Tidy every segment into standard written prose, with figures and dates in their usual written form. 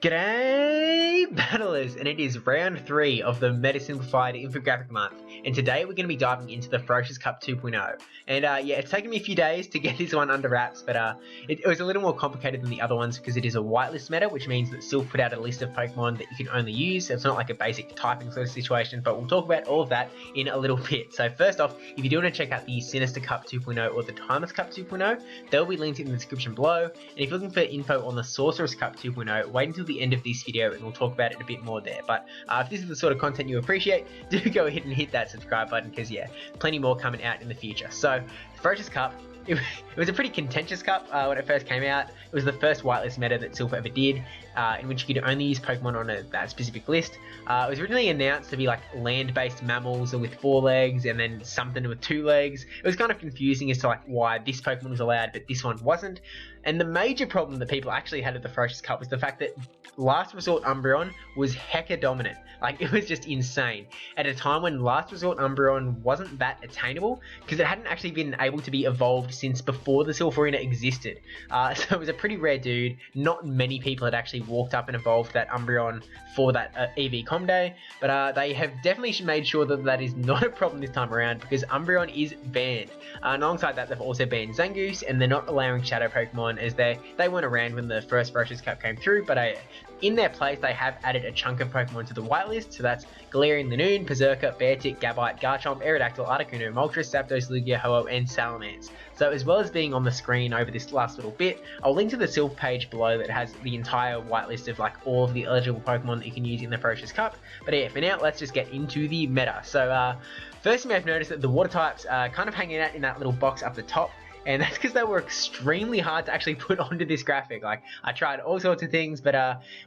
G'day battlers, and it is round 3 of the Meta Simplified Infographic Month, and today we're going to be diving into the Ferocious Cup 2.0. And yeah, it's taken me a few days to get this one under wraps, but it was a little more complicated than the other ones because it is a whitelist meta, which means that Silph put out a list of Pokemon that you can only use. It's not like a basic typing sort of situation, but we'll talk about all of that in a little bit. So first off, if you do want to check out the Sinister Cup 2.0 or the Timeless Cup 2.0, they'll be linked in the description below. And if you're looking for info on the Sorcerous Cup 2.0, wait until the end of this video and we'll talk about it a bit more there. But if this is the sort of content you appreciate, do go ahead and hit that subscribe button because yeah, plenty more coming out in the future. So Ferocious Cup, it was a pretty contentious cup when it first came out. It was the first whitelist meta that Silph ever did, in which you could only use Pokemon on that specific list. It was originally announced to be like land-based mammals with 4 legs and then something with 2 legs. It was kind of confusing as to like why this Pokemon was allowed but this one wasn't. And the major problem that people actually had with the Ferocious Cup was the fact that Last Resort Umbreon was hecka dominant. Like, it was just insane at a time when Last Resort Umbreon wasn't that attainable because it hadn't actually been able to be evolved since before the Silph Arena existed. So it was a pretty rare dude. Not many people had actually walked up and evolved that Umbreon for that EV Com Day, but they have definitely made sure that that is not a problem this time around because Umbreon is banned. And alongside that, they've also banned Zangoose, and they're not allowing Shadow Pokemon as they weren't around when the first Ferocious Cup came through, but in their place, they have added a chunk of Pokemon to the whitelist, so that's Galarian Linoone, Berserker, Beartic, Gabite, Garchomp, Aerodactyl, Articuno, Moltres, Zapdos, Lugia, Ho-Oh, and Salamence. So as well as being on the screen over this last little bit, I'll link to the Silph page below that has the entire whitelist of like all of the eligible Pokemon that you can use in the Ferocious Cup. But yeah, for now, let's just get into the meta. So first you may have noticed that the water types are kind of hanging out in that little box up the top. And that's because they were extremely hard to actually put onto this graphic. Like, I tried all sorts of things, but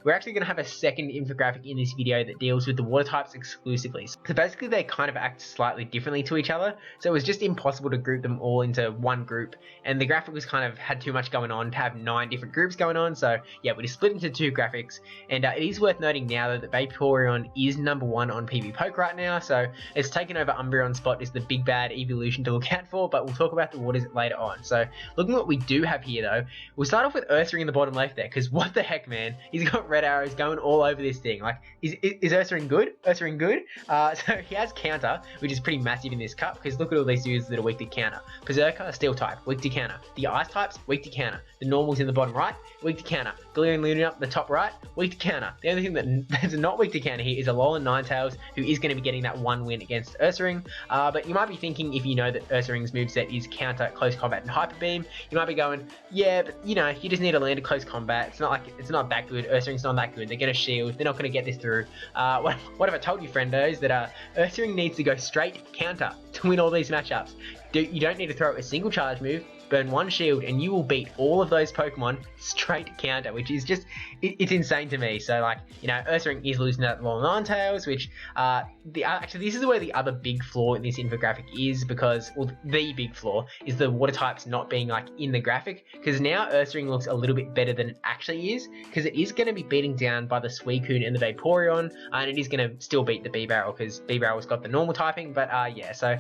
we're actually going to have a second infographic in this video that deals with the water types exclusively. So basically, they kind of act slightly differently to each other. So it was just impossible to group them all into one group. And the graphic was kind of had too much going on to have 9 different groups going on. So yeah, we just split into 2 graphics. And it is worth noting now though, that Vaporeon is #1 on PvP right now. So it's taken over Umbreon's spot as the big bad evolution to look out for. But we'll talk about the waters later on. So looking at what we do have here though, we'll start off with Ursaring in the bottom left there, because what the heck, man, he's got red arrows going all over this thing. Like, is Ursaring good? Ursaring good? So he has counter, which is pretty massive in this cup, because look at all these dudes that are weak to counter. Berserker, steel type, weak to counter. The ice types, weak to counter. The normals in the bottom right, weak to counter. Galarian Linoone up the top right, weak to counter. The only thing that's not weak to counter here is Alolan Ninetales, who is going to be getting that 1 win against Ursaring. But you might be thinking, if you know that Ursaring's moveset is counter, close combat, and hyper beam, you might be going, yeah, but you know, you just need to land a close combat. It's not like it's not that good. Ursaring's not that good. They're gonna shield. They're not gonna get this through. What have I told you, friendos? That Ursaring needs to go straight counter to win all these matchups. You don't need to throw a single charge move, burn 1 shield, and you will beat all of those Pokemon straight counter, which is just, it's insane to me. So like, you know, Ursaring is losing that Alolan Ninetales, which actually this is where the other big flaw in this infographic is, because, well, the big flaw is the water types not being like in the graphic, because now Ursaring looks a little bit better than it actually is, because it is going to be beating down by the Suicune and the Vaporeon, and it is going to still beat the B-Barrel, because B-Barrel's got the normal typing. But yeah, so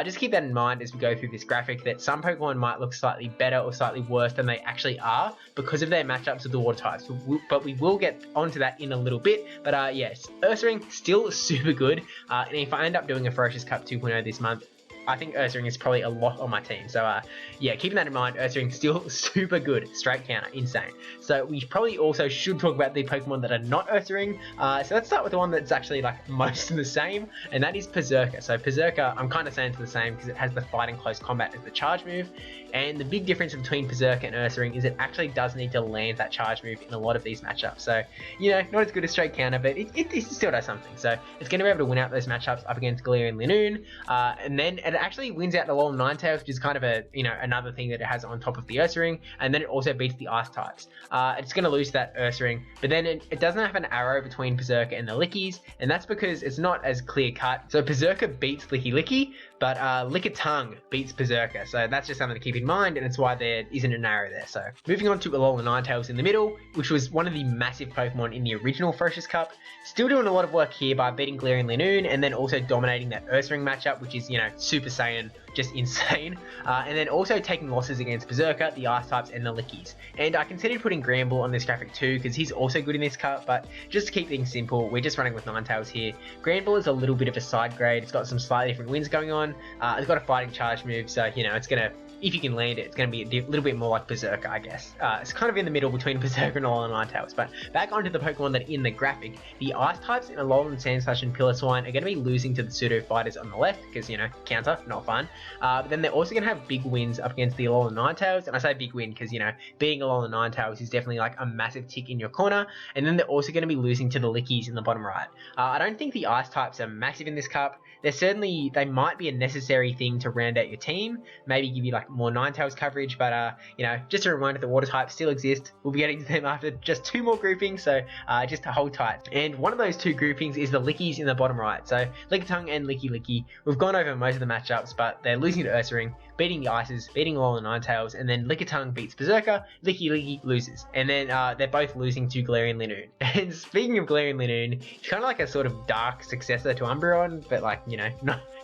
just keep that in mind as we go through this graphic, that some Pokemon might look slightly better or slightly worse than they actually are because of their matchups with the water types, but we will get onto that in a little bit. But yes, Ursaring still super good, and if I end up doing a Ferocious Cup 2.0 this month, I think Ursaring is probably a lot on my team. So yeah, keeping that in mind, Ursaring still super good, straight counter, insane. So we probably also should talk about the Pokemon that are not Ursaring. So let's start with the one that's actually like most of the same, and that is Berserker. So Berserker, I'm kind of saying it's the same because it has the fighting close combat as the charge move. And the big difference between Berserker and Ursaring is it actually does need to land that charge move in a lot of these matchups. So, you know, not as good as straight counter, but it still does something. So it's going to be able to win out those matchups up against Galarian Linoone. And then it actually wins out the Alolan Ninetales, which is kind of a, you know, another thing that it has on top of the Ursaring. And then it also beats the ice types. It's going to lose that Ursaring, but then it doesn't have an arrow between Berserker and the Lickies, and that's because it's not as clear cut. So Berserker beats Licky Licky, but Lickitung beats Berserker. So that's just something to keep in mind, and it's why there isn't an arrow there. So moving on to Alolan Ninetales in the middle, which was one of the massive Pokemon in the original Ferocious Cup. Still doing a lot of work here by beating Galarian Linoone and then also dominating that Ursaring matchup, which is, you know, Super Saiyan just insane. And then also taking losses against Berserker, the Ice types, and the Lickies. And I considered putting Gramble on this graphic too, because he's also good in this cup, but just to keep things simple, we're just running with Ninetales here. Gramble is a little bit of a side grade. It's got some slightly different wins going on. It's got a fighting charge move, so, you know, it's going to, if you can land it, it's going to be a little bit more like Berserker, I guess. It's kind of in the middle between Berserker and Alolan Ninetales. But back onto the Pokemon that are in the graphic, the Ice types in Alolan Sandslash and Piloswine are going to be losing to the Pseudo Fighters on the left, because, you know, counter, not fun. But then they're also going to have big wins up against the Alolan Ninetales, and I say big win because, you know, beating Alolan Ninetales is definitely like a massive tick in your corner, and then they're also going to be losing to the Lickies in the bottom right. I don't think the Ice types are massive in this cup. They might be a necessary thing to round out your team, maybe give you like more Ninetales coverage, but you know, just a reminder, the water types still exist. We'll be getting to them after just 2 more groupings, so just to hold tight. And one of those 2 groupings is the Lickies in the bottom right. So Lickitung and Licky. We've gone over most of the matchups, but they're losing to Ursaring, beating the Ices, beating Alolan Ninetales, and then Lickitung beats Berserker, Licky loses. And then they're both losing to Galarian Linoone. And speaking of Galarian Linoone, it's kind of like a sort of dark successor to Umbreon, but like, you know,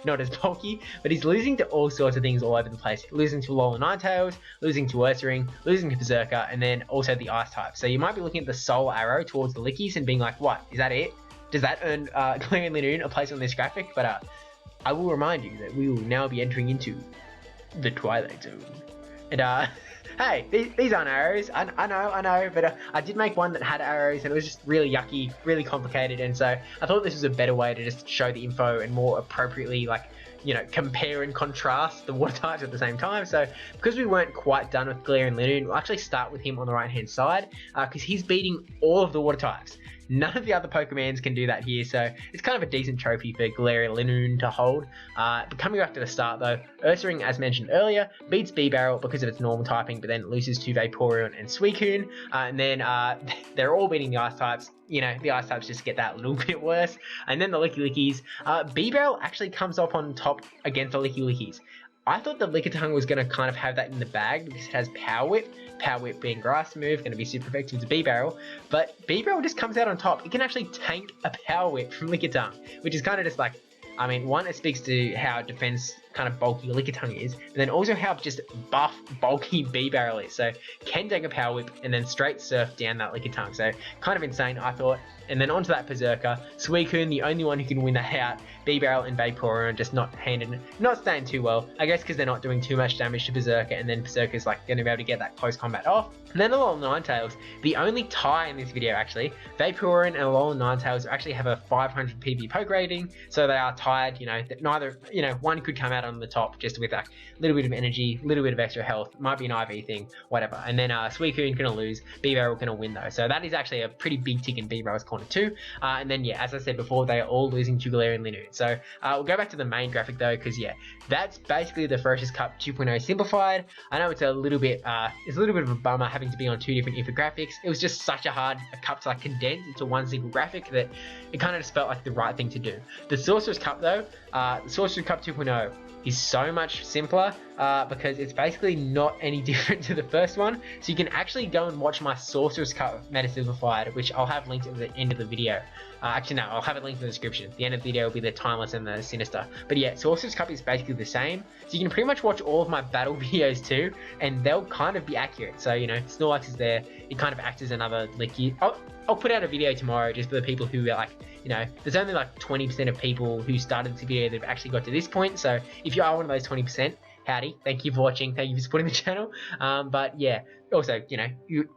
not as bulky, but he's losing to all sorts of things all over the place. Losing to Alolan Ninetales, losing to Ursaring, losing to Berserker, and then also the Ice type. So you might be looking at the Soul Arrow towards the Lickies and being like, what, is that it? Does that earn Galarian Linoone a place on this graphic? But I will remind you that we will now be entering into the Twilight Zone. And hey, these aren't arrows. I know, but I did make one that had arrows, and it was just really yucky, really complicated, and so I thought this was a better way to just show the info and more appropriately, like, you know, compare and contrast the water types at the same time. So because we weren't quite done with Galarian Linoone, we'll actually start with him on the right hand side, because he's beating all of the water types. None of the other Pokemons can do that here, so it's kind of a decent trophy for Galarian Linoone to hold. But coming back to the start though, Ursaring, as mentioned earlier, beats Bibarel because of its normal typing, but then loses to Vaporeon and Suicune. And then they're all beating the Ice types. You know, the Ice types just get that little bit worse. And then the Lickies. Bibarel actually comes up on top against the Lickies. I thought the Lickitung was going to kind of have that in the bag because it has Power Whip. Power Whip being grass move, going to be super effective to Bibarel. But Bibarel just comes out on top. It can actually tank a Power Whip from Lickitung, which is kind of just like, I mean, one, it speaks to how defense kind of bulky Lickitung is, but then also how just buff, bulky Bibarel is. So can take a Power Whip and then straight surf down that Lickitung. So kind of insane, I thought. And then onto that Berserker, Suicune, the only one who can win that out. Bibarel and Vaporeon just not staying too well. I guess because they're not doing too much damage to Berserker, and then Berserker's like going to be able to get that close combat off. And then Alolan Ninetales, the only tie in this video actually. Vaporeon and Alolan Ninetales actually have a 500 PvP poke rating, so they are tied. You know, that neither, you know, one could come out on the top just with a little bit of energy, a little bit of extra health. Might be an IV thing, whatever. And then Suicune gonna lose, Bibarel gonna win though. So that is actually a pretty big tick in Bibarel's corner too. And then yeah, as I said before, they are all losing to Galarian Linoone. So we'll go back to the main graphic though, because yeah, that's basically the Ferocious Cup 2.0 simplified. I know it's a little bit of a bummer having to be on 2 different infographics. It was just such a cup to like condense into one single graphic that it kind of just felt like the right thing to do. The Sorcerous Cup though, the Sorcerous Cup 2.0 is so much simpler because it's basically not any different to the first one. So you can actually go and watch my Sorcerous Cup Meta Simplified, which I'll have linked at the end of the video. Actually no, I'll have it linked in the description. The end of the video will be the Timeless and the Sinister. But yeah, Sorcerous Cup is basically the same. So you can pretty much watch all of my battle videos too, and they'll kind of be accurate. So, you know, Snorlax is there, it kind of acts as another Licky. I'll put out a video tomorrow just for the people who are like, you know, there's only like 20% of people who started this video that have actually got to this point. So if you are one of those 20%, howdy, thank you for watching, thank you for supporting the channel. But yeah, also, you know,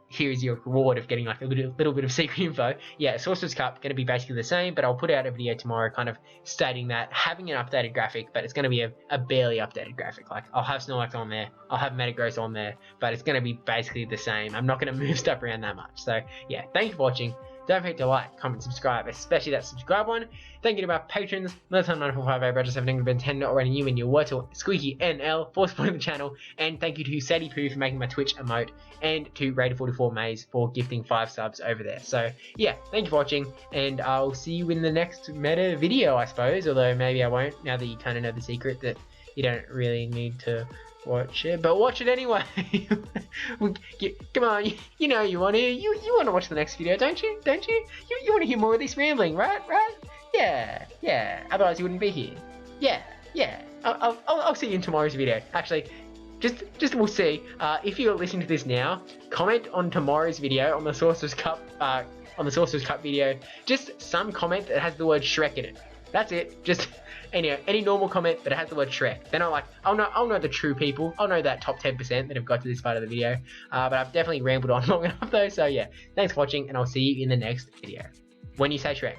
here is your reward of getting like a little bit of secret info. Yeah, Sorcerous Cup going to be basically the same, but I'll put out a video tomorrow kind of stating that, having an updated graphic, but it's going to be a barely updated graphic. Like, I'll have Snorlax on there, I'll have Metagross on there, but it's going to be basically the same. I'm not going to move stuff around that much. So yeah, thank you for watching. Don't forget to like, comment, subscribe, especially that subscribe one. Thank you to my patrons, Another Time 945, brajSF, Ben 10, not running you and Yahwertle and SqeakyNL for supporting the channel. And thank you to Sadie Poo for making my Twitch emote, and to Raider44 Maze for gifting 5 subs over there. So yeah, thank you for watching, and I'll see you in the next meta video, I suppose. Although maybe I won't, now that you kind of know the secret that you don't really need to watch it, but watch it anyway. Come on, you know you want to. You want to watch the next video, don't you? Don't you? You want to hear more of this rambling, right? Yeah. Otherwise you wouldn't be here. Yeah. yeah, I'll see you in tomorrow's video. Actually, just we'll see. If you're listening to this now, comment on tomorrow's video on the Sorcerous Cup video. Just some comment that has the word Shrek in it. That's it. Just any normal comment that has the word Shrek. Then I'll know the true people. I'll know that top 10% that have got to this part of the video. But I've definitely rambled on long enough though. So yeah, thanks for watching, and I'll see you in the next video. When you say Shrek.